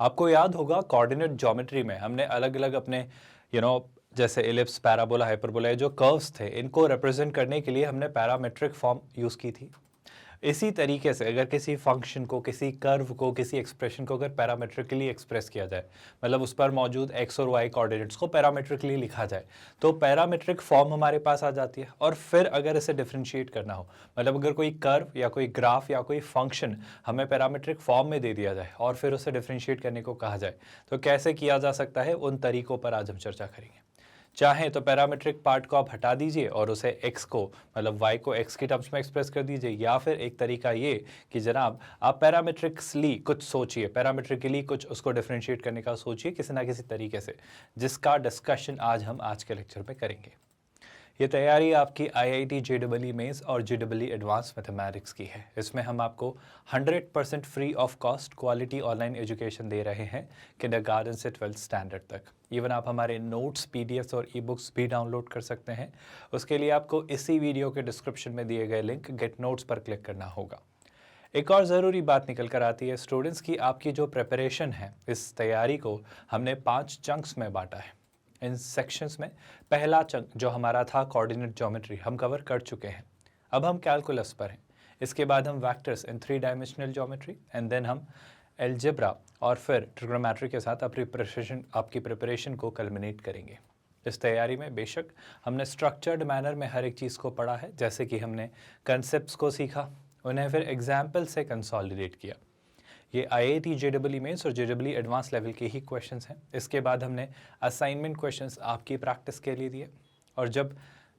आपको याद होगा कोऑर्डिनेट ज्योमेट्री में हमने अलग अलग अपने जैसे एलिप्स, पैराबोला, हाइपरबोला, जो कर्व्स थे इनको रिप्रेजेंट करने के लिए हमने पैरामेट्रिक फॉर्म यूज़ की थी। इसी तरीके से अगर किसी फंक्शन को, किसी कर्व को, किसी एक्सप्रेशन को अगर पैरामेट्रिकली एक्सप्रेस किया जाए, मतलब उस पर मौजूद एक्स और वाई कोऑर्डिनेट्स को पैरामेट्रिकली लिखा जाए, तो पैरामेट्रिक फॉर्म हमारे पास आ जाती है। और फिर अगर इसे डिफ्रेंशिएट करना हो, मतलब अगर कोई कर्व या कोई ग्राफ या कोई फंक्शन हमें पैरामेट्रिक फॉर्म में दे दिया जाए और फिर उसे डिफ्रेंशिएट करने को कहा जाए, तो कैसे किया जा सकता है, उन तरीकों पर आज हम चर्चा करेंगे। चाहें तो पैरामेट्रिक पार्ट को आप हटा दीजिए और उसे x को, मतलब y को x की टर्म्स में एक्सप्रेस कर दीजिए, या फिर एक तरीका ये कि जनाब आप पैरामेट्रिकली कुछ सोचिए, पैरामेट्रिकली कुछ उसको डिफरेंशिएट करने का सोचिए किसी ना किसी तरीके से, जिसका डिस्कशन आज हम आज के लेक्चर में करेंगे। ये तैयारी आपकी IIT JEE मेंस और JEE एडवांस मैथमेटिक्स की है। इसमें हम आपको 100% free of cost quality online education दे रहे हैं, किंडरगार्टन से 12th स्टैंडर्ड तक। इवन आप हमारे नोट्स, PDFs और ई-बुक्स भी डाउनलोड कर सकते हैं। उसके लिए आपको इसी वीडियो के डिस्क्रिप्शन में दिए गए लिंक गेट नोट्स पर क्लिक करना होगा। एक और ज़रूरी बात निकल कर आती है स्टूडेंट्स की, आपकी जो प्रिपरेशन है, इस तैयारी को हमने 5 चंक्स में बांटा है। इन सेक्शंस में पहला चंक जो हमारा था कोऑर्डिनेट ज्योमेट्री, हम कवर कर चुके हैं। अब हम कैलकुलस पर हैं। इसके बाद हम vectors in 3 dimensional geometry, and then हम एलजेब्रा और फिर ट्रिग्नोमेट्री के साथ आपकी प्रिपरेशन को कल्मिनेट करेंगे। इस तैयारी में बेशक हमने स्ट्रक्चर्ड मैनर में हर एक चीज़ को पढ़ा है, जैसे कि हमने कंसेप्ट्स को सीखा, उन्हें फिर एग्जाम्पल से कंसोलिडेट किया। ये IIT JEE मेंस और JEE एडवांस लेवल के ही क्वेश्चंस हैं। इसके बाद हमने असाइनमेंट क्वेश्चंस आपकी प्रैक्टिस के लिए दिए, और जब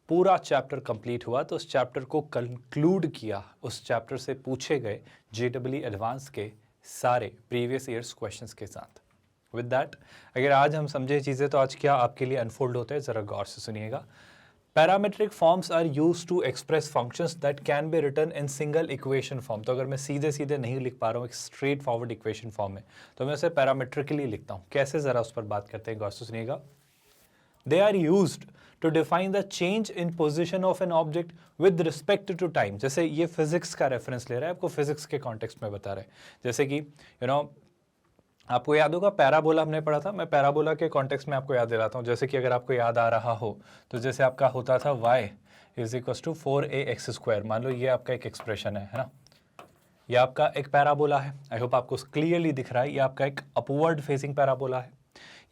पूरा चैप्टर कंप्लीट हुआ तो उस चैप्टर को कंक्लूड किया उस चैप्टर से पूछे गए JEE एडवांस के सारे प्रीवियस ईयर्स क्वेश्चंस के साथ। विद दैट, अगर आज हम समझे चीज़ें तो आज क्या आपके लिए अनफोल्ड होता है, ज़रा गौर से सुनिएगा। Parametric forms are use to express functions that can be written in single equation form. तो अगर मैं सीधे सीधे नहीं लिख पा रहा हूँ एक स्ट्रेट फॉरवर्ड इक्वेशन फॉर्म में, तो मैं उसे पैरामेट्रिकली लिखता हूँ। कैसे, ज़रा उस पर बात करते हैं, गौर से सुनिएगा। They are used to define the change in position of an object with respect to time. जैसे ये फिजिक्स का रेफरेंस ले रहा है, आपको फिजिक्स के कॉन्टेक्स्ट में बता रहे हैं। जैसे कि आपको याद होगा पैराबोला हमने पढ़ा था, मैं पैराबोला के कॉन्टेक्स्ट में आपको याद दिलाता हूँ। जैसे कि अगर आपको याद आ रहा हो तो जैसे आपका होता था y is equal to 4ax²। मान लो ये आपका एक एक्सप्रेशन है ना, ये आपका एक पैराबोला है। आई होप आपको क्लियरली दिख रहा है, ये आपका एक अपवर्ड फेसिंग पैराबोला है।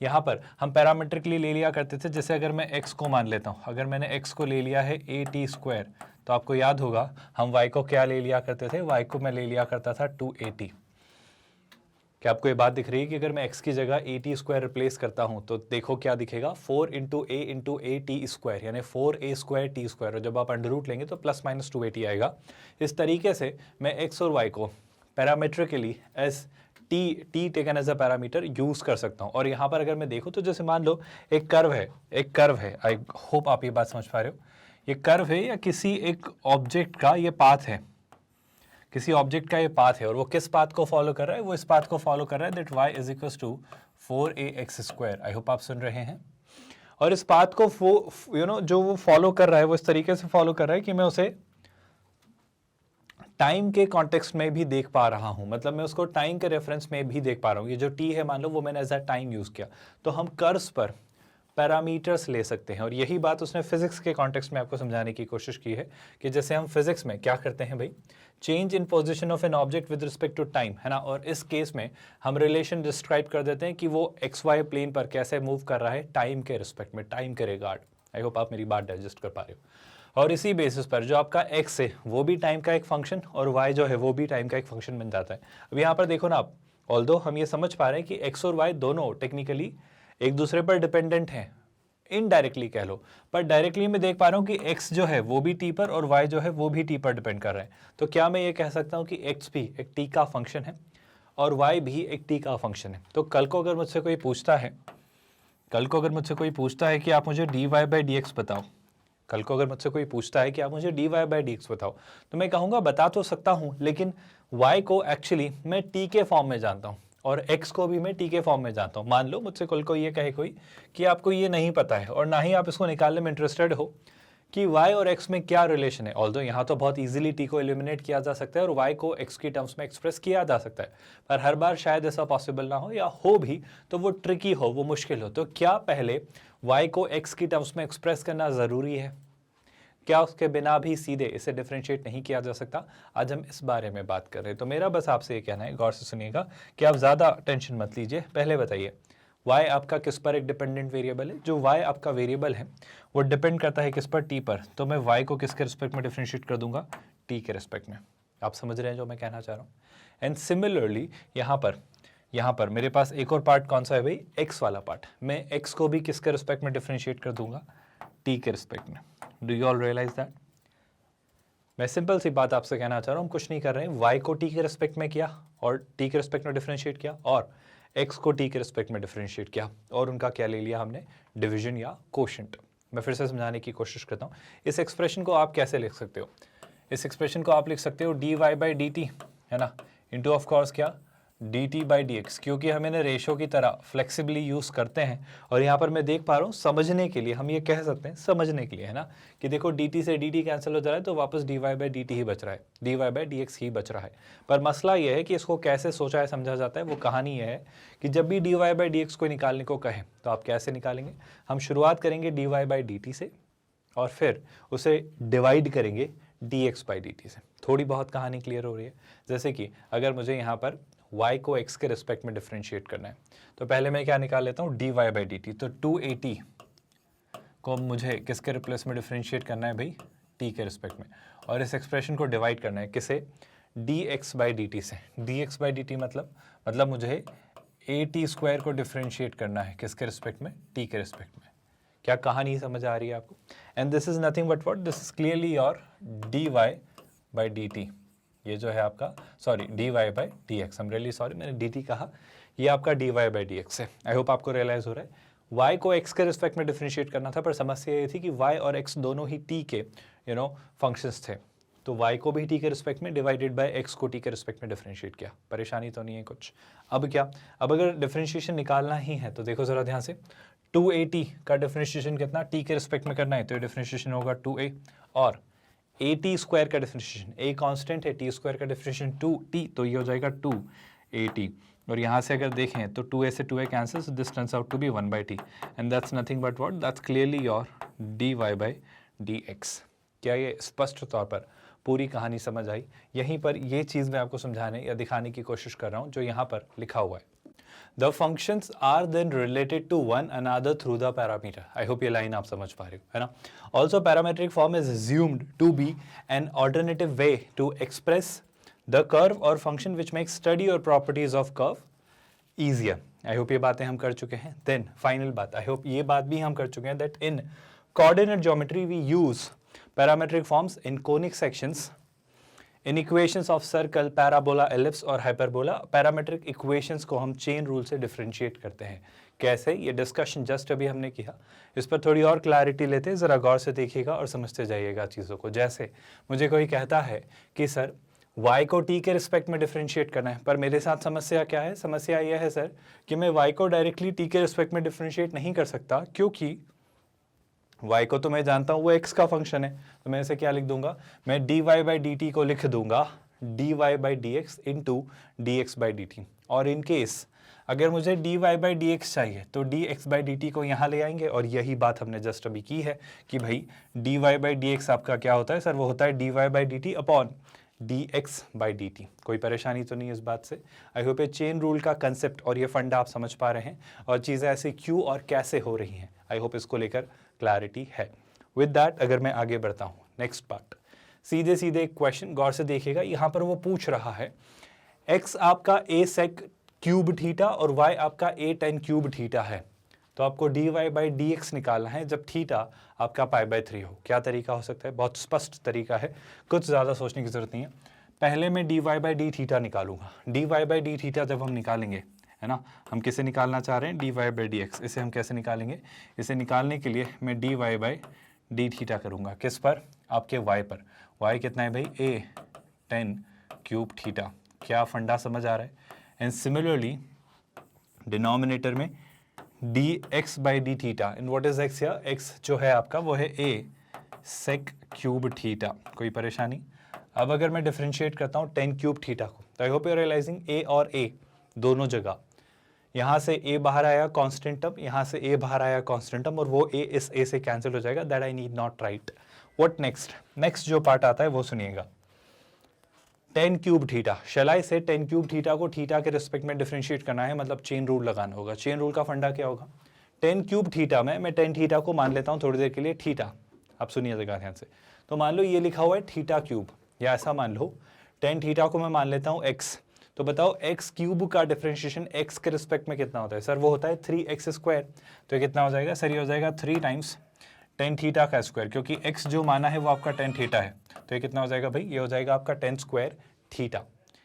यहाँ पर हम पैरामेट्रिकली ले लिया करते थे, जैसे अगर मैं x को मान लेता हूँ, अगर मैंने x को ले लिया है at², तो आपको याद होगा हम y को क्या ले लिया करते थे, y को मैं ले लिया करता था 2at। क्या आपको ये बात दिख रही है कि अगर मैं x की जगह at² रिप्लेस करता हूं तो देखो क्या दिखेगा, 4 × a × at², यानी 4a² t², और जब आप अंडर रूट लेंगे तो +-2at आएगा। इस तरीके से मैं x और y को parametrically as t taken as a parameter use कर सकता हूं। और यहाँ पर अगर मैं देखूँ तो जैसे मान लो एक कर्व है, आई होप आप ये बात समझ पा रहे हो। ये कर्व है या किसी एक ऑब्जेक्ट का ये पाथ है, किसी ऑब्जेक्ट का ये पाथ है, और वो किस पाथ को फॉलो कर रहा है, वो इस पाथ को फॉलो कर रहा है, that y is equal to 4ax²। I hope आप सुन रहे हैं। और इस पाथ को जो वो फॉलो कर रहा है वो इस तरीके से फॉलो कर रहा है कि मैं उसे टाइम के कॉन्टेक्स्ट में भी देख पा रहा हूं, मतलब मैं उसको टाइम के रेफरेंस में भी देख पा रहा हूं। ये जो t है मान लो वो मैंने एज अ टाइम यूज किया, तो हम कर्व्स पर पैरामीटर्स ले सकते हैं। और यही बात उसने फिजिक्स के कॉन्टेक्स्ट में आपको समझाने की कोशिश की है कि जैसे हम फिजिक्स में क्या करते हैं भाई, change in position of an object with respect to time, है ना। और इस केस में हम रिलेशन डिस्क्राइब कर देते हैं कि वो XY प्लेन पर कैसे मूव कर रहा है टाइम के रिस्पेक्ट में, टाइम के रिगार्ड। आई होप आप मेरी बात डाइजेस्ट कर पा रहे हो। और इसी बेसिस पर जो आपका x है वो भी टाइम का एक फंक्शन, और y जो है वो भी टाइम का एक फंक्शन बन जाता है। अब यहाँ पर देखो ना आप, ऑल्दो हम ये समझ पा रहे हैं कि x और y दोनों टेक्निकली एक दूसरे पर डिपेंडेंट हैं, इनडायरेक्टली कह लो, पर डायरेक्टली मैं देख पा रहा हूँ कि x जो है वो भी t पर और y जो है वो भी t पर डिपेंड कर रहे हैं। तो क्या मैं ये कह सकता हूँ कि x भी एक t का फंक्शन है और y भी एक t का फंक्शन है। तो कल को अगर मुझसे कोई पूछता है कि आप मुझे dy/dx बताओ, कल को अगर मुझसे कोई पूछता है कि आप मुझे dy/dx बताओ, तो मैं कहूँगा बता तो सकता हूँ, लेकिन y को एक्चुअली मैं t के फॉर्म में जानता हूँ और x को भी मैं t के फॉर्म में जानता हूँ। मान लो मुझसे कल को ये कहे कोई कि आपको ये नहीं पता है और ना ही आप इसको निकालने में इंटरेस्टेड हो कि y और x में क्या रिलेशन है। ऑल्दो यहाँ तो बहुत इजीली t को एलिमिनेट किया जा सकता है और y को x की टर्म्स में एक्सप्रेस किया जा सकता है, पर हर बार शायद ऐसा पॉसिबल ना हो, या हो भी तो वो ट्रिकी हो, वो मुश्किल हो। तो क्या पहले y को x की टर्म्स में एक्सप्रेस करना ज़रूरी है? क्या उसके बिना भी सीधे इसे डिफरेंशिएट नहीं किया जा सकता? आज हम इस बारे में बात कर रहे हैं। तो मेरा बस आपसे ये कहना है, गौर से सुनिएगा कि आप ज़्यादा टेंशन मत लीजिए। पहले बताइए, y आपका किस पर एक डिपेंडेंट वेरिएबल है? जो y आपका वेरिएबल है वो डिपेंड करता है किस पर? t पर। तो मैं y को किसके रिस्पेक्ट में डिफरेंशिएट कर दूंगा? t के रिस्पेक्ट में। आप समझ रहे हैं जो मैं कहना चाह रहा हूँ? एंड सिमिलरली यहाँ पर मेरे पास एक और पार्ट कौन सा है भाई? x वाला पार्ट। मैं x को भी किसके रिस्पेक्ट में डिफरेंशिएट कर दूंगा? t के रिस्पेक्ट में। Do you all realize that? मैं सिंपल सी बात आपसे कहना चाह रहा हूँ, हम कुछ नहीं कर रहे हैं। y को t के रिस्पेक्ट में किया और t के रिस्पेक्ट में डिफरेंशिएट किया, और x को t के रिस्पेक्ट में डिफरेंशिएट किया, और उनका क्या ले लिया हमने? डिवीजन या कोशेंट। मैं फिर से समझाने की कोशिश करता हूँ। इस एक्सप्रेशन को आप कैसे लिख सकते हो? इस एक्सप्रेशन को आप लिख सकते हो dy बाई डी टी, है ना, इंटू ऑफ कोर्स क्या? dt बाई डी एक्स, क्योंकि हम इन्हें रेशो की तरह फ्लेक्सिबली यूज़ करते हैं। और यहाँ पर मैं देख पा रहा हूँ, समझने के लिए हम ये कह सकते हैं, समझने के लिए, है ना, कि देखो dt से dt कैंसिल हो जा रहा है तो वापस dy बाई dt ही बच रहा है, dy बाई dx ही बच रहा है। पर मसला ये है कि इसको कैसे सोचा है, समझा जाता है। वो कहानी ये है कि जब भी dy बाई dx को निकालने को कहें तो आप कैसे निकालेंगे? हम शुरुआत करेंगे dy बाई dt से और फिर उसे डिवाइड करेंगे dx बाई dt से। थोड़ी बहुत कहानी क्लियर हो रही है? जैसे कि अगर मुझे यहाँ पर y को x के रिस्पेक्ट में डिफरेंशिएट करना है तो पहले मैं क्या निकाल लेता हूँ? dy by dt। तो 280 को मुझे किसके रिप्लेस में डिफरेंशिएट करना है भाई? t के रिस्पेक्ट में। और इस एक्सप्रेशन को डिवाइड करना है किसे? dx बाई dt से। dx बाई dt मतलब मुझे at स्क्वायर को डिफरेंशिएट करना है किसके रिस्पेक्ट में? t के रिस्पेक्ट में। क्या कहानी समझ आ रही है आपको? And this is nothing but what? This is clearly your dy by dt। ये जो है आपका, sorry, dy by dx, I am really sorry, मैंने dt कहा, ये आपका dy बाई dx है। आई होप आपको रियलाइज हो रहा है। y को x के रिस्पेक्ट में डिफरेंशिएट करना था, पर समस्या ये थी कि y और x दोनों ही t के फंक्शंस थे। तो y को भी t के रिस्पेक्ट में डिवाइडेड बाय x को t के रिस्पेक्ट में डिफरेंशिएट किया। परेशानी तो नहीं है कुछ? अब क्या? अब अगर डिफरेंशिएशन निकालना ही है तो देखो ज़रा ध्यान से, 280 का डिफरेंशिएशन कितना? t के रिस्पेक्ट में करना है, तो ये डिफरेंशिएशन होगा 2a, और at स्क्वायर का डिफरेंशिएशन, a कांस्टेंट है, t स्क्वायर का डिफरेंशिएशन 2t, तो ये हो जाएगा 2at। और यहाँ से अगर देखें तो 2a से 2a cancel, so this turns out to be 1/t, and that's nothing but what? That's clearly your dy by dx। क्या ये स्पष्ट तौर पर पूरी कहानी समझ आई? यहीं पर ये चीज़ मैं आपको समझाने या दिखाने की कोशिश कर रहा हूँ जो यहाँ पर लिखा हुआ है। The functions are then related to one another through the parameter. I hope ये लाइन आप समझ पा रहे हो, है ना? Also parametric form is assumed to be an alternative way to express the curve or function which makes study or properties of curve easier. I hope ये बातें हम कर चुके हैं। Then final बात, I hope ये बात भी हम कर चुके हैं that in coordinate geometry we use parametric forms in conic sections, in equations of circle, parabola, ellipse और हाइपरबोला। पैरामेट्रिक इक्वेशंस को हम चेन रूल से डिफरेंशिएट करते हैं। कैसे? ये डिस्कशन जस्ट अभी हमने किया, इस पर थोड़ी और क्लैरिटी लेते हैं, ज़रा गौर से देखिएगा और समझते जाइएगा चीज़ों को। जैसे मुझे कोई कहता है कि सर y को t के रिस्पेक्ट में डिफरेंशिएट करना है, पर मेरे साथ समस्या क्या है? समस्या यह है सर कि मैं y को डायरेक्टली t के रिस्पेक्ट में डिफरेंशिएट नहीं कर सकता, क्योंकि y को तो मैं जानता हूँ वो x का फंक्शन है। तो मैं इसे क्या लिख दूंगा? मैं dy बाई dt को लिख दूंगा dy by dx into dx by dt। और इन केस अगर मुझे dy बाई dx चाहिए तो dx बाई dt को यहाँ ले आएंगे, और यही बात हमने जस्ट अभी की है कि भाई dy बाई dx आपका क्या होता है सर? वो होता है dy by dt upon dx by dt। कोई परेशानी तो नहीं है इस बात से? आई होप ये चेन रूल का कंसेप्ट और ये फंडा आप समझ पा रहे हैं, और चीज़ें ऐसे क्यों और कैसे हो रही हैं। आई होप इसको लेकर क्लैरिटी है। विद दैट अगर मैं आगे बढ़ता हूँ, नेक्स्ट पार्ट, सीधे सीधे एक क्वेश्चन गौर से देखिएगा। यहाँ पर वो पूछ रहा है x आपका a sec क्यूब थीटा और y आपका a tan क्यूब थीटा है, तो आपको dy बाई dx निकालना है जब थीटा आपका π/3 हो। क्या तरीका हो सकता है? बहुत स्पष्ट तरीका है, कुछ ज़्यादा सोचने की ज़रूरत नहीं है। पहले मैं dy बाई d थीटा निकालूंगा। dy बाई d थीटा जब हम निकालेंगे, है ना, हम किसे निकालना चाह रहे हैं? dy by dx। इसे हम कैसे निकालेंगे? इसे निकालने के लिए मैं dy बाई d थीटा करूँगा। किस पर? आपके y पर। y कितना है भाई? a tan cube theta. क्या फंडा समझ आ रहा है? एंड सिमिलरली डिनोमिनेटर में dx by D theta, and what is x? या x जो है आपका वो है a सेक क्यूब थीटा, कोई परेशानी? अब अगर मैं डिफरेंशिएट करता हूँ टेन क्यूब थीटा को, तो I hope you are realising a और ए दोनों जगह, यहाँ से ए बाहर आया कांस्टेंट टर्म, यहाँ से ए बाहर आया कांस्टेंट टर्म, और वो ए इस ए से कैंसिल हो जाएगा, that I need not right. What next जो पार्ट आता है वो सुनिएगा। टेन क्यूब थीटा, शैलाई से टेन क्यूब थीटा को थीटा के रिस्पेक्ट में डिफरेंशिएट करना है, मतलब चेन रूल लगाना होगा। चेन रूल का फंडा क्या होगा? टेन क्यूब थीटा में मैं टेन थीटा को मान लेता हूँ थोड़ी देर के लिए थीटा, आप सुनिएगा ध्यान से। तो मान लो ये लिखा हुआ है थीटा क्यूब, या ऐसा मान लो टेन थीटा को मैं मान लेता हूँ एक्स, तो बताओ एक्स क्यूब का डिफरेंशिएशन एक्स के रिस्पेक्ट में कितना होता है? सर वो होता है 3x स्क्वायर। तो कितना हो जाएगा सर? ये हो जाएगा 3 टाइम्स टेन थीटा का स्क्वायर, क्योंकि x जो माना है वो आपका टेन थीटा है, तो ये कितना हो जाएगा भाई? ये हो जाएगा आपका 10 स्क्वायर थीटा।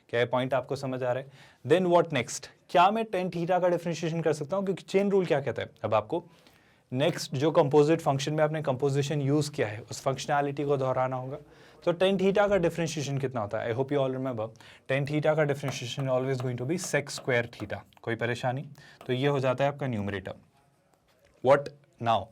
क्या है पॉइंट आपको समझ आ रहा है? देन व्हाट नेक्स्ट, क्या मैं टेन थीटा का डिफरेंशिएशन कर सकता हूँ? क्योंकि चेन रूल क्या कहता है? अब आपको नेक्स्ट जो कंपोजिट फंक्शन में आपने कंपोजिशन यूज किया है उस फंक्शनैलिटी को दोहराना होगा। तो टेन थीटा का डिफरेंशिएशन कितना होता है? I hope you all remember, tan theta का differentiation always going to be sec square theta. कोई परेशानी? तो ये हो जाता है आपका numerator. What now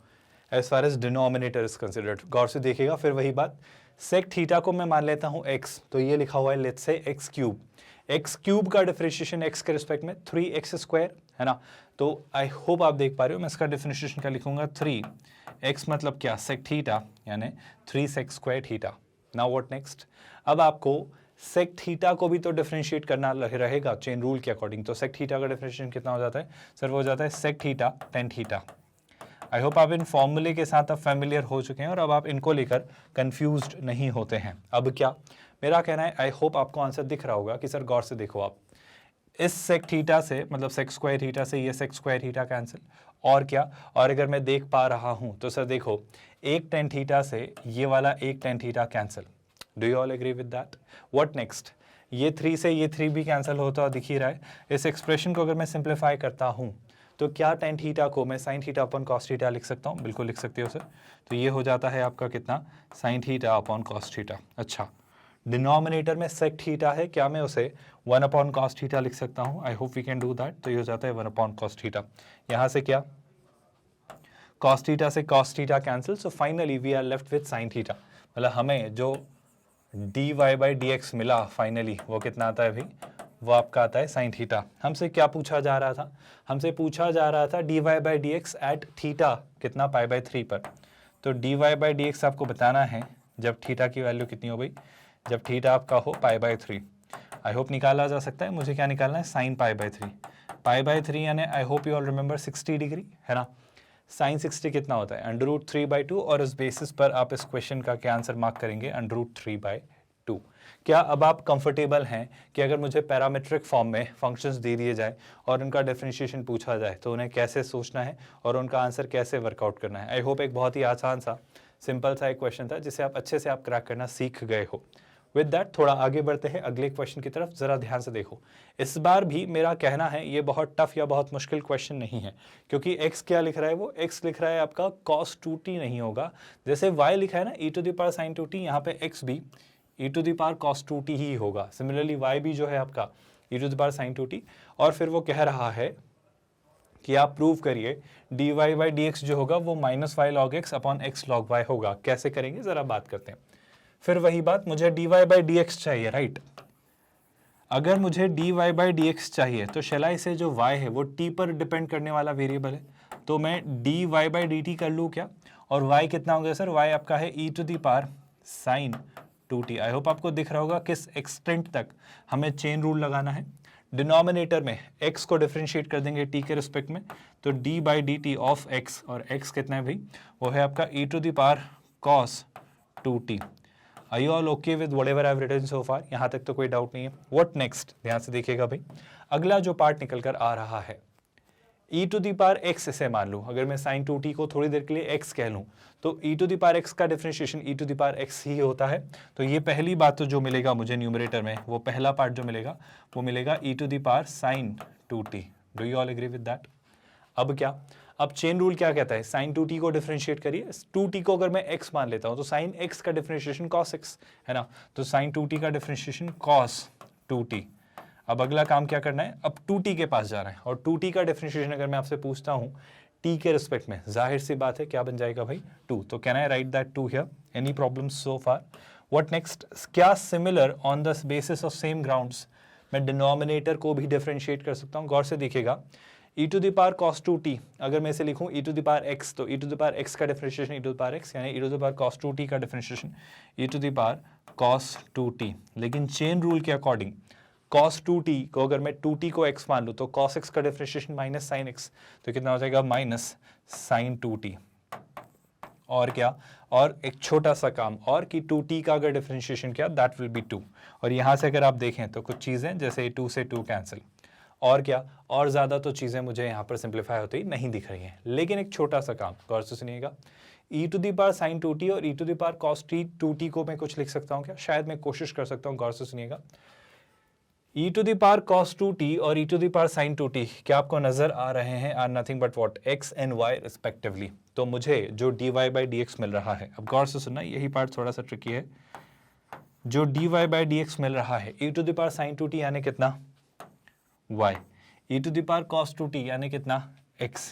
as far as denominator is considered, गौर से देखिएगा। फिर वही बात, सेक थीटा को मैं मान लेता हूँ x, तो ये लिखा हुआ है let's say x cube. X cube का डिफरेंशिएशन एक्स के रिस्पेक्ट में 3x स्क्वायर है ना। तो आई होप आप देख पा रहे हो, मैं इसका डिफरेंशिएशन क्या लिखूंगा? 3x मतलब क्या? सेक थीटा, यानी 3 sec square theta. Now what next, अब आपको सेक थीटा को भी तो डिफरेंशिएट करना रहेगा चेन रूल के अकॉर्डिंग। तो सेक थीटा का डिफरेंशिएशन कितना हो जाता है? सर वो हो जाता है sec theta tan theta. I hope आप इन फॉर्मूले के साथ अब फैमिलियर हो चुके हैं और अब आप इनको लेकर कंफ्यूज्ड नहीं होते हैं। अब क्या मेरा कहना है, आई होप आपको आंसर दिख रहा होगा कि सर गौर से देखो आप, इस सेक थीटा से मतलब सेक स्क्वायर थीटा से ये सेक स्क्वायर थीटा कैंसिल, और क्या, और अगर मैं देख पा रहा हूं तो सर देखो एक टेन थीटा से ये वाला एक tan theta cancel. Do you all agree with that? What next, ये 3 से ये 3 भी कैंसिल होता दिख ही रहा है। इस एक्सप्रेशन को अगर मैं सिंप्लीफाई करता हूं तो क्या टेन थीटा को मैं sine theta upon cos theta लिख सकता हूं? बिल्कुल लिख सकते हो सर। तो ये हो जाता है आपका कितना? Sine theta upon cos theta. अच्छा, डिनोमिनेटर में सेक थीटा है, क्या मैं उसे 1 अपॉन कॉस थीटा लिख सकता हूं? I hope we can do that. तो ये हो जाता है 1 अपॉन कॉस थीटा। यहाँ से क्या, कॉस थीटा से cos theta cancel, so finally we are left with sine theta. मतलब हमें जो dy by d x finally फाइनली, वो कितना आता है भाई? वो आपका आता है साइन थीटा। हमसे क्या पूछा जा रहा था? हमसे पूछा जा रहा था dy by d x at theta कितना? पाई बाई 3 पर। तो dy बाई डी एक्स आपको बताना है जब थीटा की वैल्यू कितनी हो भाई? जब थीटा आपका हो पाई बाई 3। आई होप निकाला जा सकता है। मुझे क्या निकालना है? Sine pi by 3। Pi by 3 यानी आई hope you all remember 60 degree है ना। साइन 60 कितना होता है? अंडर रूट 3/2, और इस बेसिस पर आप इस क्वेश्चन का क्या आंसर मार्क करेंगे? Under root 3/2। क्या अब आप कंफर्टेबल हैं कि अगर मुझे पैरामीट्रिक फॉर्म में फंक्शंस दे दिए जाए और उनका डिफरेंशिएशन पूछा जाए तो उन्हें कैसे सोचना है और उनका आंसर कैसे वर्कआउट करना है? आई होप एक बहुत ही आसान सा सिंपल सा एक क्वेश्चन था जिसे आप अच्छे से आप क्रैक करना सीख गए हो। विद दैट थोड़ा आगे बढ़ते हैं अगले क्वेश्चन की तरफ। जरा ध्यान से देखो, इस बार भी मेरा कहना है ये बहुत टफ या बहुत मुश्किल क्वेश्चन नहीं है, क्योंकि x क्या लिख रहा है? वो x लिख रहा है आपका cos 2t नहीं होगा। जैसे y लिखा है ना e to the power sin 2t, यहाँ पे x भी e to the power cos 2t ही होगा। सिमिलरली y भी जो है आपका e to the power sin 2t, और फिर वो कह रहा है कि आप प्रूव करिए dy बाई डी एक्स जो होगा वो minus y log x upon x log y होगा। कैसे करेंगे जरा बात करते हैं। फिर वही बात, मुझे dy बाई डी एक्स चाहिए, राइट? अगर मुझे dy बाई डी एक्स चाहिए तो शैलाई से जो y है वो t पर डिपेंड करने वाला वेरिएबल है, तो मैं dy बाई डी टी कर लूँ क्या? और y कितना हो गया सर? y आपका है e to the power sine 2t। I hope आपको दिख रहा होगा किस एक्सटेंट तक हमें चेन रूल लगाना है। डिनोमिनेटर में x को डिफरेंशिएट कर देंगे t के रिस्पेक्ट में, तो d by D T of x, और x कितना है भाई? वो है आपका e to the power cos 2t। Are you all okay with whatever I've written so far? यहाँ तक तो कोई डाउट नहीं है। What next? ध्यान से देखिएगा भाई, अगला जो पार्ट निकल कर आ रहा है e to the power x इसे मान लूँ। अगर मैं sin 2t को थोड़ी देर के लिए x कह लूँ तो e to the power x का differentiation e to the power x ही होता है। तो ये पहली बात तो जो मिलेगा मुझे न्यूमरेटर में, वो पहला पार्ट जो मिलेगा वो मिलेगा e to the power sin 2t। Do you all agree with that? अब क्या, अब चेन रूल क्या कहता है? sin 2t को डिफरेंशिएट करिए। 2t को अगर मैं x मान लेता हूं तो sin x का डिफरेंशिएशन cos x है ना, तो sin 2t का डिफरेंशिएशन cos 2t। अब अगला काम क्या करना है? अब 2t के पास जाना है, और 2t का डिफरेंशिएशन अगर मैं आपसे पूछता हूं टी के रिस्पेक्ट में, जाहिर सी बात है क्या बन जाएगा भाई 2। तो can I write that 2 here? Any problem so far? What next? क्या similar on the basis of same grounds, मैं डिनोमिनेटर को भी डिफरेंशिएट कर सकता हूँ। गौर से देखिएगा, e to the power cos 2t अगर मैं इसे लिखूं e to the power x, तो e to the power x का differentiation e to the power x, यानी e to the power cos 2t का differentiation e to the power cos 2t। लेकिन chain rule के according cos 2t को अगर मैं 2t को x मान लूँ तो cos x का डिफरेंशिएशन माइनस साइन x, तो कितना हो जाएगा? Minus sine 2t। और क्या? और एक छोटा सा काम और कि 2t का अगर डिफरेंशिएशन किया दैट विल बी 2। और यहाँ से अगर आप देखें तो कुछ चीज़ें जैसे 2 से 2 कैंसिल, और क्या, और ज़्यादा तो चीज़ें मुझे यहाँ पर सिंप्लीफाई होती नहीं दिख रही हैं। लेकिन एक छोटा सा काम गौर से सुनिएगा, e to the power sine 2t और e to the power cos 2t को मैं कुछ लिख सकता हूँ क्या? शायद मैं कोशिश कर सकता हूँ। गौर से सुनिएगा, e to the power cos 2t और e to the power sin 2t क्या आपको नजर आ रहे हैं? Are nothing but what? x and y respectively. तो मुझे जो dy बाई dx मिल रहा है, अब गौर से सुनना, यही पार्ट थोड़ा सा ट्रिकी है। जो dy बाई dx मिल रहा है e to the power sin 2t यानी कितना? y, e to the power cos 2t यानी कितना? x।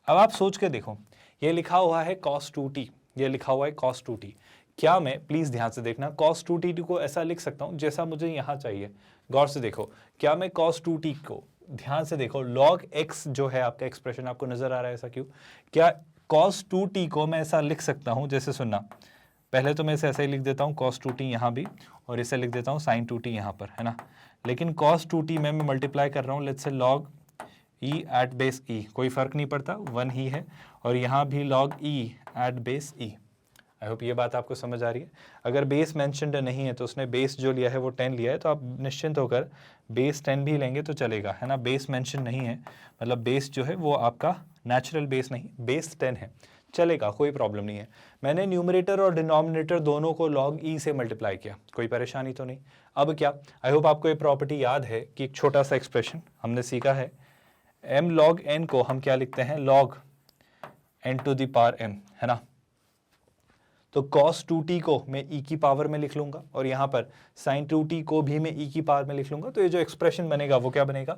अब आप सोच के देखो, ये लिखा हुआ है cos 2t, ये लिखा हुआ है cos 2t। क्या मैं, प्लीज ध्यान से देखना, cos 2t को ऐसा लिख सकता हूं जैसा मुझे यहां चाहिए? गौर से देखो, क्या मैं cos 2t को, ध्यान से देखो, log x जो है आपका एक्सप्रेशन, आपको नजर आ रहा है ऐसा क्यों? क्या cos 2t को मैं ऐसा लिख सकता हूं? जैसे सुनना, पहले तो मैं इसे ऐसे ही लिख देता हूं cos 2t यहाँ भी, और इसे लिख देता हूं sin 2t यहाँ पर, है ना। लेकिन cos 2t में मैं मल्टीप्लाई कर रहा हूँ let's say log e at base e, कोई फर्क नहीं पड़ता, 1 ही है। और यहाँ भी log e at base e। I hope ये बात आपको समझ आ रही है। अगर बेस मेंशन्ड नहीं है तो उसने बेस जो लिया है वो 10 लिया है, तो आप निश्चिंत होकर बेस 10 भी लेंगे तो चलेगा, है ना। बेस मेंशन नहीं है, मतलब बेस जो है वो आपका नेचुरल बेस नहीं, बेस 10 है, चलेगा, कोई प्रॉब्लम नहीं है। मैंने न्यूमरेटर और डिनोमिनेटर दोनों को log e से मल्टीप्लाई किया, कोई परेशानी तो नहीं। अब क्या, आई होप आपको ये प्रॉपर्टी याद है कि एक छोटा सा एक्सप्रेशन हमने सीखा है, m log n को हम क्या लिखते हैं? log n to the power m, है ना। तो cos 2t को मैं e की पावर में लिख लूंगा और यहाँ पर sin 2t को भी मैं e की पावर में लिख लूंगा। तो ये जो एक्सप्रेशन बनेगा वो क्या बनेगा?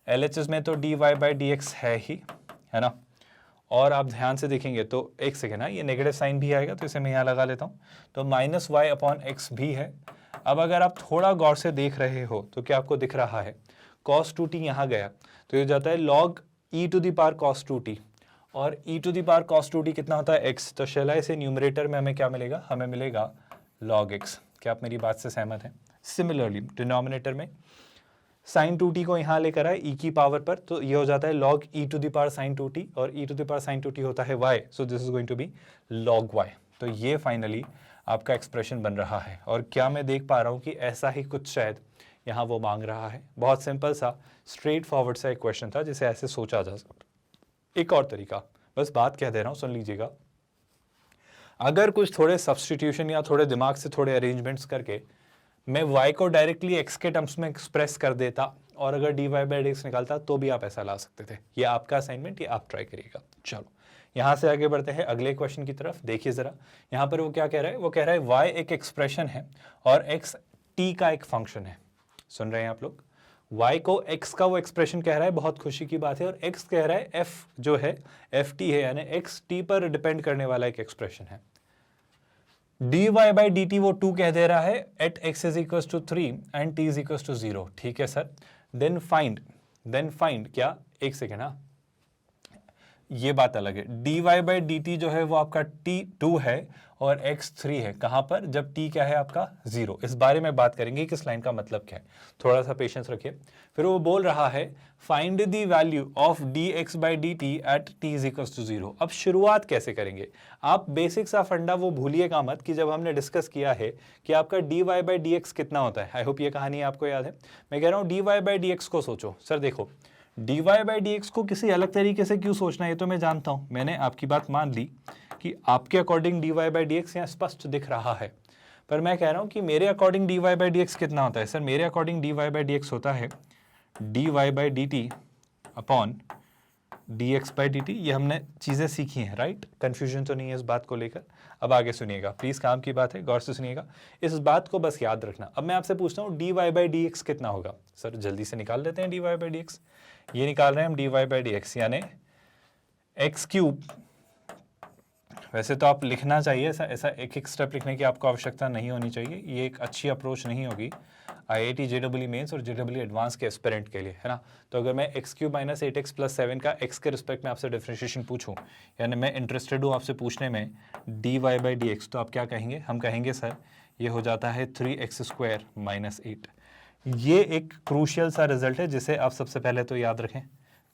LHS में तो dy बाई dx है ही, है ना। और आप ध्यान से देखेंगे तो एक सेकेंड, ना ये नेगेटिव साइन भी आएगा, तो इसे मैं यहाँ लगा लेता हूँ, तो माइनस वाई अपॉन एक्स भी है। अब अगर आप थोड़ा गौर से देख रहे हो तो क्या आपको दिख रहा है? cos 2t यहाँ गया तो ये जाता है log e to the power cos 2t, और e to the power cos 2t कितना होता है? x। तो शेलाई से न्यूमरेटर में हमें क्या मिलेगा? हमें मिलेगा log x। क्या आप मेरी बात से सहमत हैं? सिमिलरली डिनोमिनेटर में sin 2t को यहाँ लेकर आए e की पावर पर, तो ये हो जाता है log e to the power sin 2t, और e to the power sin 2t होता है y, so this is going to be log y। तो ये फाइनली आपका एक्सप्रेशन बन रहा है। और क्या मैं देख पा रहा हूँ कि ऐसा ही कुछ शायद यहाँ वो मांग रहा है। बहुत सिंपल सा स्ट्रेट फॉरवर्ड सा एक क्वेश्चन था जिसे ऐसे सोचा जा सकता। एक और तरीका, बस बात कह दे रहा हूँ, सुन लीजिएगा। अगर कुछ थोड़े सब्सटीट्यूशन या थोड़े दिमाग से थोड़े अरेंजमेंट्स करके मैं y को डायरेक्टली x के टर्म्स में एक्सप्रेस कर देता और अगर dy बाई dx निकालता तो भी आप ऐसा ला सकते थे। ये आपका असाइनमेंट, ये आप ट्राई करिएगा। चलो यहाँ से आगे बढ़ते हैं अगले क्वेश्चन की तरफ। देखिए जरा यहाँ पर वो क्या कह रहा है? वो कह रहा है y एक एक्सप्रेशन है और x t का एक फंक्शन है। सुन रहे हैं आप लोग? y को x का वो एक्सप्रेशन कह रहा है, बहुत खुशी की बात है, और x कह रहा है f जो है ft है, यानी x t पर डिपेंड करने वाला एक एक्सप्रेशन है। dy बाई dt वो 2 कह दे रहा है at x is equal to 3 and t is equal to 0। ठीक है सर, देन फाइंड क्या, एक सेकेंड, हाँ ये बात अलग है। dy बाई dt जो है वो आपका t2 है और x 3 है। कहाँ पर? जब t क्या है आपका 0। इस बारे में बात करेंगे कि इस लाइन का मतलब क्या है, थोड़ा सा पेशेंस रखिए। फिर वो बोल रहा है find the value of dx by dt at t is equal to 0। अब शुरुआत कैसे करेंगे? आप बेसिक सा फंडा वो भूलिएगा मत कि जब हमने डिस्कस किया है कि आपका dy बाई dx कितना होता है। आई होप ये कहानी आपको याद है। मैं कह रहा हूँ dy बाई dx को सोचो। सर देखो, dy बाई dx को किसी अलग तरीके से क्यों सोचना है ये तो मैं जानता हूँ, मैंने आपकी बात मान ली कि आपके अकॉर्डिंग dy बाई dx यहाँ स्पष्ट दिख रहा है, पर मैं कह रहा हूँ कि मेरे अकॉर्डिंग dy बाई dx कितना होता है। सर मेरे अकॉर्डिंग dy बाई dx होता है dy by dt upon dx by dt। ये हमने चीज़ें सीखी हैं, राइट? कन्फ्यूजन तो नहीं है इस बात को लेकर। अब आगे सुनिएगा प्लीज़, काम की बात है, गौर से सुनिएगा, इस बात को बस याद रखना। अब मैं आपसे पूछता हूँ dy बाई dx कितना होगा? सर जल्दी से निकाल लेते हैं dy बाई dx। ये निकाल रहे हैं हम dy बाई dx, यानी एक्स क्यूब, वैसे तो आप लिखना चाहिए, ऐसा ऐसा एक एक स्टेप लिखने की आपको आवश्यकता नहीं होनी चाहिए, ये एक अच्छी अप्रोच नहीं होगी IIT JEE मेंस और JEE एडवांस के एस्पिरेंट के लिए, है ना। तो अगर मैं x cube minus 8x plus 7 का x के रिस्पेक्ट में आपसे डिफ्रेंशिएशन पूछूं, यानी मैं इंटरेस्टेड हूँ आपसे पूछने में dy बाई डी एक्स, तो आप क्या कहेंगे? हम कहेंगे सर ये हो जाता है 3x स्क्वायर माइनस 8। ये एक क्रूशियल सा रिजल्ट है जिसे आप सबसे पहले तो याद रखें।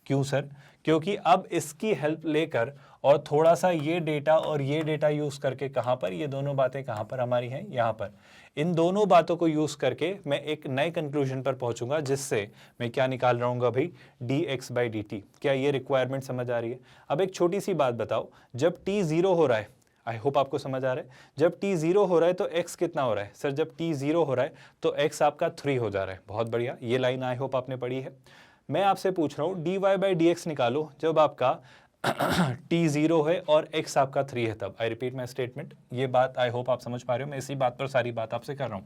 क्यों सर? क्योंकि अब इसकी हेल्प लेकर और थोड़ा सा ये डेटा और ये डेटा यूज करके, कहां पर ये दोनों बातें कहां पर हमारी हैं? यहां पर। इन दोनों बातों को यूज करके मैं एक नए कंक्लूजन पर पहुंचूंगा, जिससे मैं क्या निकाल रहा हूं भाई? dx by dt। क्या ये रिक्वायरमेंट समझ आ रही है? अब एक छोटी सी बात बताओ, जब t 0 हो रहा है, आई होप आपको समझ आ रहा है, जब t 0 हो रहा है तो x कितना हो रहा है? सर जब t 0 हो रहा है तो x आपका 3 हो जा रहा है। बहुत बढ़िया, ये लाइन आई होप आपने पढ़ी है। मैं आपसे पूछ रहा हूं dy बाई डी एक्स निकालो जब आपका t 0 है और x आपका 3 है तब। आई रिपीट माई स्टेटमेंट, ये बात आई होप आप समझ पा रहे हो, मैं इसी बात पर सारी बात आपसे कर रहा हूं।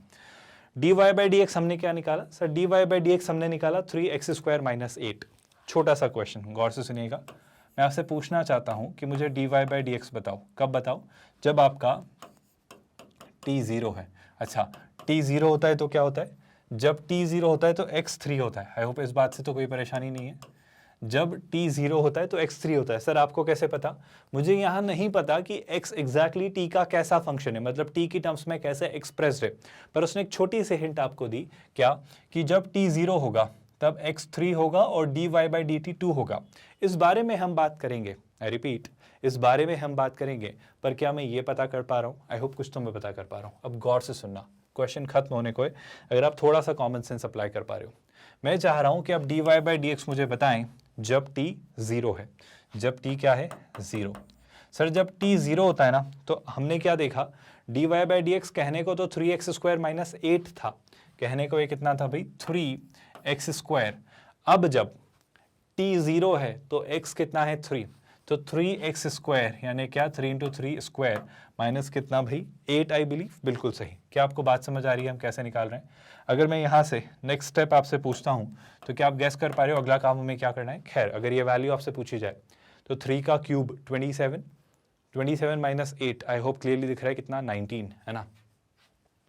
dy बाई डी एक्स हमने क्या निकाला? Sir dy by d x हमने निकाला 3x स्क्वायर माइनस 8। छोटा सा क्वेश्चन, गौर से सुनिएगा। मैं आपसे पूछना चाहता हूं कि मुझे dy बाई डी एक्स बताओ। कब बताओ? जब आपका t 0 है। अच्छा, t 0 होता है तो क्या होता है? जब t 0 होता है तो x 3 होता है। आई होप इस बात से तो कोई परेशानी नहीं है। जब t 0 होता है तो x 3 होता है। सर आपको कैसे पता? मुझे यहाँ नहीं पता कि x एग्जैक्टली t का कैसा फंक्शन है, मतलब t की टर्म्स में कैसे एक्सप्रेस्ड है, पर उसने एक छोटी सी हिंट आपको दी। क्या? कि जब t 0 होगा तब x 3 होगा और dy बाई डी टी 2 होगा। इस बारे में हम बात करेंगे। आई रिपीट, इस बारे में हम बात करेंगे, पर क्या मैं ये पता कर पा रहा हूँ? आई होप कुछ तो मैं पता कर पा रहा हूँ। अब गौर से सुनना, क्वेश्चन खत्म होने को है, अगर आप थोड़ा सा कॉमन सेंस अप्लाई कर पा रहे हो। मैं चाह रहा हूं कि आप dy बाई डी एक्स मुझे बताएं जब t 0 है। जब t क्या है? 0। सर जब t 0 होता है ना, तो हमने क्या देखा? dy बाई डी एक्स कहने को तो 3x स्क्वायर माइनस 8 था, कहने को ये कितना था भाई? 3x square. अब जब t 0 है तो x कितना है? 3, तो 3x स्क्वायर यानी क्या? 3 इंटू 3 स्क्वायर माइनस कितना भाई? 8 आई बिलीव। बिल्कुल सही। क्या आपको बात समझ आ रही है हम कैसे निकाल रहे हैं? अगर मैं यहाँ से नेक्स्ट स्टेप आपसे पूछता हूँ तो क्या आप गैस कर पा रहे हो अगला काम हमें क्या करना है? खैर, अगर ये वैल्यू आपसे पूछी जाए तो 3 का cube 27, 27 minus 8, I hope clearly दिख रहा है कितना? 19, है ना?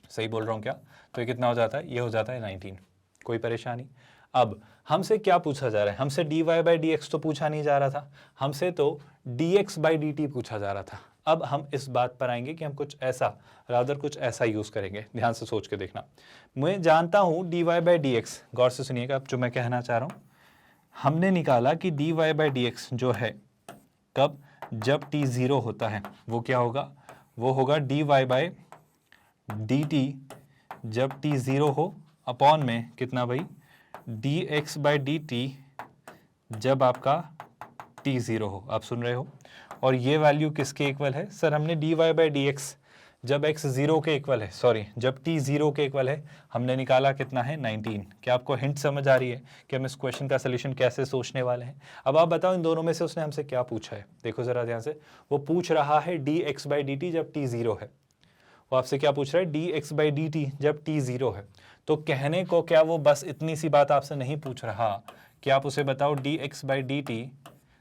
सही बोल रहा हूँ क्या? तो ये कितना हो जाता है? ये हो जाता है 19। कोई परेशानी? अब हमसे क्या पूछा जा रहा है? हमसे dy बाई डी एक्स तो पूछा नहीं जा रहा था, हमसे तो dx बाई डी टी पूछा जा रहा था। अब हम इस बात पर आएंगे कि हम कुछ ऐसा, रादर कुछ ऐसा यूज करेंगे। ध्यान से सोच के देखना। मैं जानता हूं dy बाई डी एक्स, गौर से सुनिएगा अब जो मैं कहना चाह रहा हूं। हमने निकाला कि dy बाई डी एक्स जो है, कब? जब t 0 होता है, वो क्या होगा? वो होगा dy बाई डी टी जब t 0 हो, अपॉन में कितना भाई? dx बाई डी टी जब आपका t 0 हो। आप सुन रहे हो? और ये वैल्यू किसके इक्वल है? सर हमने dy बाई डी एक्स जब x 0 के इक्वल है, सॉरी जब t 0 के इक्वल है, हमने निकाला कितना है? 19। क्या आपको हिंट समझ आ रही है कि हम इस क्वेश्चन का सोल्यूशन कैसे सोचने वाले हैं? अब आप बताओ इन दोनों में से उसने हमसे क्या पूछा है? देखो जरा ध्यान से। वो पूछ रहा है dx बाई डी टी जब t 0 है। वो आपसे क्या पूछ रहा है? dx बाई डी टी जब t 0 है। तो कहने को क्या वो बस इतनी सी बात आपसे नहीं पूछ रहा कि आप उसे बताओ dx बाई डी टी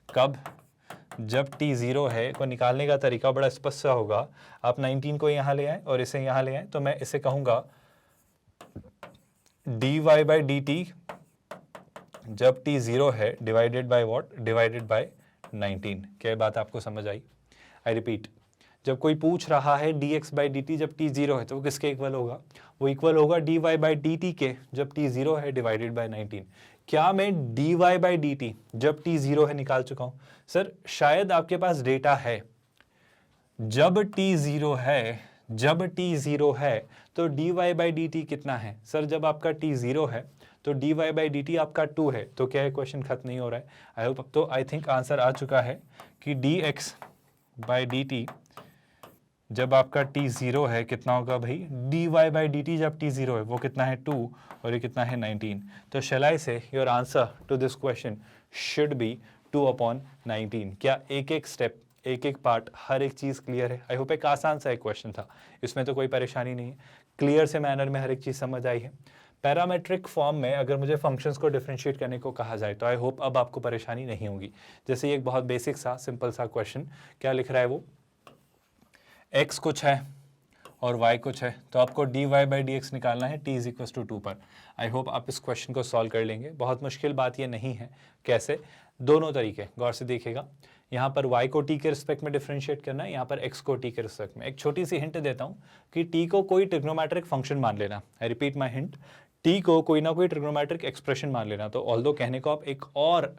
कब? जब t 0 है। को निकालने का तरीका बड़ा स्पष्ट सा होगा। आप 19 को यहाँ ले आए और इसे यहाँ ले आए, तो मैं इसे कहूँगा dy बाई डी टी जब t 0 है divided by what? Divided by 19। क्या बात आपको समझ आई? आई रिपीट, जब कोई पूछ रहा है dx बाई डी टी जब t 0 है तो वो किसके इक्वल होगा? वो इक्वल होगा dy बाई डी टी के जब t 0 है डिवाइडेड बाय 19। क्या मैं dy बाई डी टी जब t 0 है निकाल चुका हूं? सर शायद आपके पास डेटा है, जब t 0 है, जब t 0 है तो dy बाई डी टी कितना है? सर जब आपका t 0 है तो dy बाई डी टी आपका 2 है। तो क्या है? क्वेश्चन खत्म नहीं हो रहा है। आई होप अब तो आई थिंक आंसर आ चुका है कि dx बाई डी टी जब आपका t 0 है कितना होगा भाई? dy बाई डी टी जब t 0 है वो कितना है? 2, और ये कितना है? 19। तो shall I say your answer to this question should be 2/19। क्या एक एक स्टेप, एक एक पार्ट, हर एक चीज क्लियर है? आई होप एक आसान सा एक क्वेश्चन था, इसमें तो कोई परेशानी नहीं है। क्लियर से मैनर में हर एक चीज समझ आई है। पैरामेट्रिक फॉर्म में अगर मुझे फंक्शंस को डिफरेंशिएट करने को कहा जाए तो आई होप अब आपको परेशानी नहीं होगी। जैसे ये एक बहुत बेसिक सा सिंपल सा क्वेश्चन क्या लिख रहा है वो, x कुछ है और y कुछ है, तो आपको dy बाई डी एक्स निकालना है t इज इक्वल टू 2 पर। आई होप आप इस क्वेश्चन को सॉल्व कर लेंगे। बहुत मुश्किल बात ये नहीं है। कैसे? दोनों तरीके, गौर से देखिएगा। यहाँ पर y को t के रिस्पेक्ट में डिफरेंशिएट करना है, यहाँ पर x को t के रिस्पेक्ट में। एक छोटी सी हिंट देता हूँ कि t को कोई ट्रिग्नोमेट्रिक फंक्शन मान लेना। I repeat my hint, t को कोई ना कोई ट्रिग्नोमेट्रिक एक्सप्रेशन मान लेना। तो ऑल्दो कहने को आप एक और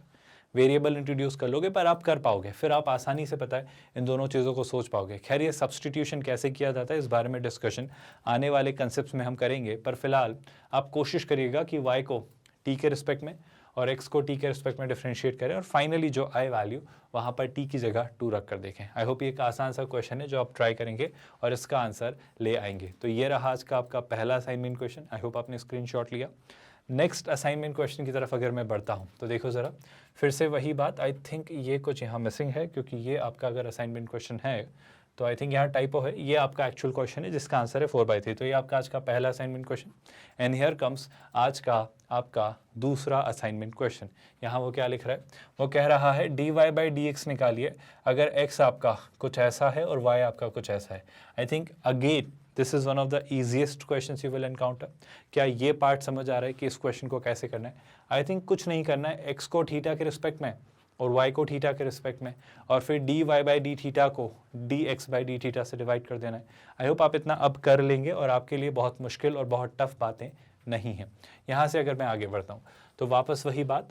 वेरिएबल इंट्रोड्यूस कर लोगे, पर आप कर पाओगे, फिर आप आसानी से पता है इन दोनों चीज़ों को सोच पाओगे। खैर ये सब्सटीट्यूशन कैसे किया जाता है इस बारे में डिस्कशन आने वाले कंसेप्ट्स में हम करेंगे, पर फिलहाल आप कोशिश करिएगा कि y को t के रिस्पेक्ट में और x को t के रिस्पेक्ट में डिफरेंशिएट करें और फाइनली जो i वैल्यू वहाँ पर t की जगह 2 रख कर देखें। आई होप ये एक आसान सा क्वेश्चन है जो आप ट्राई करेंगे और इसका आंसर ले आएंगे। तो ये रहा आज का आपका पहला असाइनमेंट क्वेश्चन। आई होप आपने स्क्रीनशॉट लिया। नेक्स्ट असाइनमेंट क्वेश्चन की तरफ अगर मैं बढ़ता हूँ तो देखो ज़रा, फिर से वही बात। आई थिंक ये कुछ यहाँ मिसिंग है, क्योंकि ये आपका अगर असाइनमेंट क्वेश्चन है तो आई थिंक यहाँ टाइपो है। ये आपका एक्चुअल क्वेश्चन है जिसका आंसर है 4/3। तो ये आपका आज का पहला assignment question. And here comes आज का आपका दूसरा असाइनमेंट क्वेश्चन। यहाँ वो क्या लिख रहा है, वो कह रहा है dy बाई डी एक्स निकालिए अगर x आपका कुछ ऐसा है और y आपका कुछ ऐसा है। I think again this is one of the easiest question you will encounter. क्या ये पार्ट समझ आ रहा है कि इस क्वेश्चन को कैसे करना है? आई थिंक कुछ नहीं करना है, x को थीटा के रिस्पेक्ट में और y को थीटा के रिस्पेक्ट में, और फिर dy बाई डी थीटा को dx बाई डी थीटा से डिवाइड कर देना है। आई होप आप इतना अब कर लेंगे और आपके लिए बहुत मुश्किल और बहुत टफ बातें नहीं हैं। यहाँ से अगर मैं आगे बढ़ता हूँ तो वापस वही बात,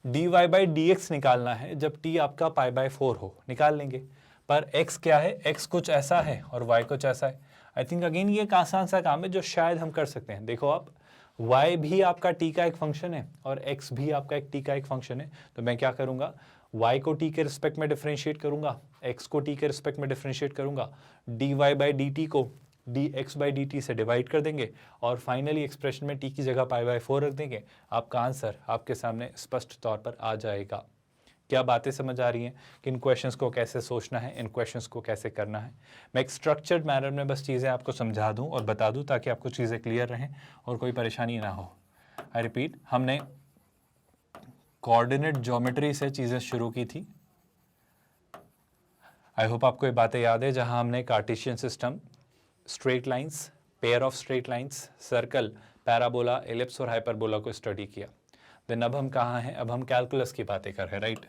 dy बाई डी एक्स निकालना है जब t आपका π/4 हो, निकाल लेंगे। पर x क्या है, x कुछ ऐसा है और y कुछ ऐसा है। आई थिंक अगेन ये एक आसान सा काम है जो शायद हम कर सकते हैं। देखो आप, y भी आपका t का एक फंक्शन है और x भी आपका एक t का एक फंक्शन है। तो मैं क्या करूंगा, y को t के रिस्पेक्ट में डिफरेंशिएट करूंगा, x को t के रिस्पेक्ट में डिफरेंशिएट करूंगा, dy बाई dt को dx बाई dt से डिवाइड कर देंगे और फाइनली एक्सप्रेशन में t की जगह π/4 रख देंगे। आपका आंसर आपके सामने स्पष्ट तौर पर आ जाएगा। क्या बातें समझ आ रही हैं कि इन क्वेश्चंस को कैसे सोचना है, इन क्वेश्चंस को कैसे करना है? मैं एक स्ट्रक्चर्ड मैनर में बस चीज़ें आपको समझा दूं और बता दूं ताकि आपको चीज़ें क्लियर रहें और कोई परेशानी ना हो। आई रिपीट, हमने कोऑर्डिनेट ज्योमेट्री से चीज़ें शुरू की थी। आई होप आपको ये बातें याद है, जहां हमने Cartesian system, straight lines, pair of straight lines, circle, parabola, ellipse और हाइपरबोला को स्टडी किया। देन अब हम कहाँ हैं, अब हम कैलकुलस की बातें कर रहे हैं, राइट।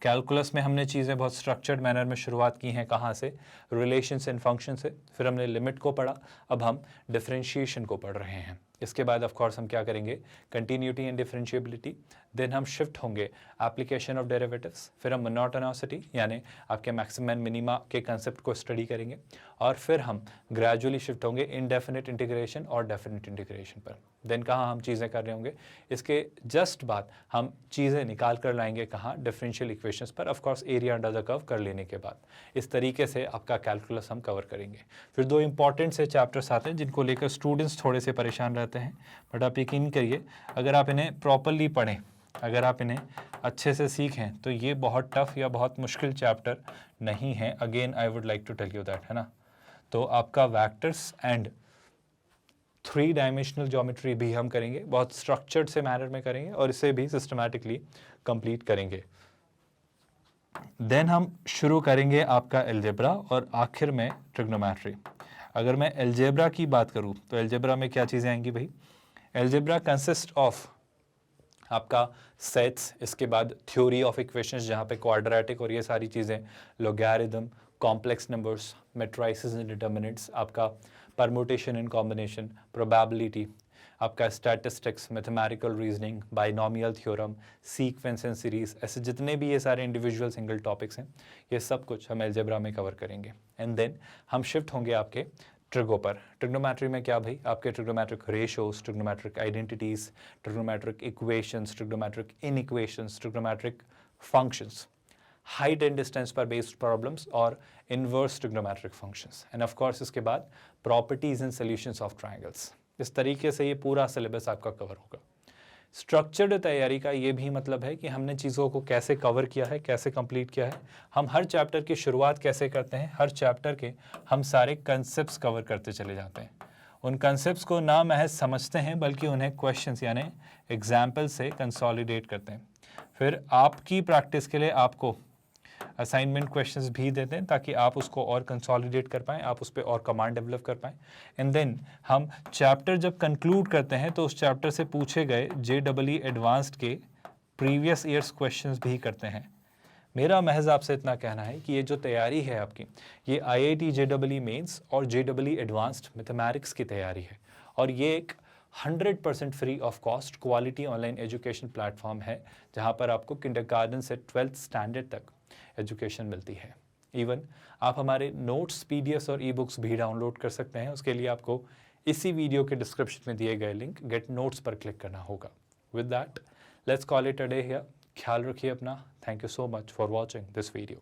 कैलकुलस में हमने चीज़ें बहुत स्ट्रक्चर्ड मैनर में शुरुआत की हैं। कहाँ से? रिलेशंस एंड फंक्शन से। फिर हमने लिमिट को पढ़ा, अब हम डिफरेंशिएशन को पढ़ रहे हैं। इसके बाद ऑफ कोर्स हम क्या करेंगे, कंटिन्यूटी एंड डिफरेंशिएबिलिटी। देन हम शिफ्ट होंगे एप्लीकेशन ऑफ डेरिवेटिव्स। फिर हम मोनोटोनिसिटी यानी आपके मैक्सिमम मिनिमा के कंसेप्ट को स्टडी करेंगे और फिर हम ग्रेजुअली शिफ्ट होंगे इनडेफिनिट इंटीग्रेशन और डेफिनिट इंटीग्रेशन पर। देन कहाँ हम चीज़ें कर रहे होंगे, इसके जस्ट बाद हम चीज़ें निकाल कर लाएंगे कहाँ, डिफरेंशियल इक्वेशंस पर, of course area under the curve कर लेने के बाद। इस तरीके से आपका कैलकुलस हम कवर करेंगे। फिर दो इंपॉर्टेंट से चैप्टर्स आते हैं जिनको लेकर स्टूडेंट्स थोड़े से परेशान रहते हैं, बट आप यकीन करिए अगर आप इन्हें प्रॉपरली पढ़ें, अगर आप इन्हें अच्छे से सीखें तो ये बहुत टफ या बहुत मुश्किल चैप्टर नहीं है। Again I would like to tell you that, है ना। तो आपका वेक्टर्स एंड 3 डायमेंशनल ज्योमेट्री भी हम करेंगे, बहुत स्ट्रक्चर्ड से मैनर में करेंगे और इसे भी सिस्टमैटिकली कंप्लीट करेंगे। देन हम शुरू करेंगे आपका एल्जेब्रा और आखिर में ट्रिग्नोमेट्री। अगर मैं एल्जेब्रा की बात करूं तो एल्जेब्रा में क्या चीज़ें आएंगी भाई, एल्जेब्रा कंसिस्ट ऑफ आपका सेट्स, इसके बाद थ्योरी ऑफ इक्वेशंस जहाँ पे क्वाड्रेटिक और ये सारी चीज़ें, logarithm, complex numbers, matrices and determinants, आपका परम्यूटेशन एंड कॉम्बिनेशन, प्रोबेबिलिटी, आपका statistics, mathematical reasoning, binomial theorem, sequence and series, ऐसे जितने भी ये सारे इंडिविजुअल सिंगल टॉपिक्स हैं ये सब कुछ हम एल्जेब्रा में कवर करेंगे। एंड देन हम शिफ्ट होंगे आपके ट्रिगो पर। ट्रिग्नोमेट्री में क्या भाई, आपके trigonometric ratios, trigonometric identities, trigonometric equations, trigonometric inequations, trigonometric functions, height and distance पर बेस्ड प्रॉब्लम्स और inverse trigonometric functions, end of course इसके बाद properties and solutions of triangles. इस तरीके से ये पूरा सिलेबस आपका कवर होगा। स्ट्रक्चर्ड तैयारी का ये भी मतलब है कि हमने चीज़ों को कैसे कवर किया है, कैसे कंप्लीट किया है, हम हर चैप्टर की शुरुआत कैसे करते हैं, हर चैप्टर के हम सारे कंसेप्ट्स कवर करते चले जाते हैं उन कंसेप्ट्स को ना महज समझते हैं बल्कि उन्हें क्वेश्चंस यानी एग्जाम्पल से कंसोलिडेट करते हैं। फिर आपकी प्रैक्टिस के लिए आपको असाइनमेंट क्वेश्चंस भी देते हैं ताकि आप उसको और कंसोलिडेट कर पाएँ, आप उस पर और कमांड डेवलप कर पाएँ। एंड देन हम चैप्टर जब कंक्लूड करते हैं तो उस चैप्टर से पूछे गए JEE एडवांस्ड के प्रीवियस ईयर्स क्वेश्चंस भी करते हैं। मेरा महज आपसे इतना कहना है कि ये जो तैयारी है आपकी, ये IIT JEE मेंस और JEE एडवांस्ड मैथमेटिक्स की तैयारी है, और ये एक 100% free of cost quality online education platform है जहाँ पर आपको किंडरगार्टन से 12th स्टैंडर्ड तक एजुकेशन मिलती है। इवन आप हमारे नोट्स, PDFs और ई-बुक्स भी डाउनलोड कर सकते हैं। उसके लिए आपको इसी वीडियो के डिस्क्रिप्शन में दिए गए लिंक गेट नोट्स पर क्लिक करना होगा। With that, let's call it a day here. ख्याल रखिए अपना। Thank you so much for watching this video.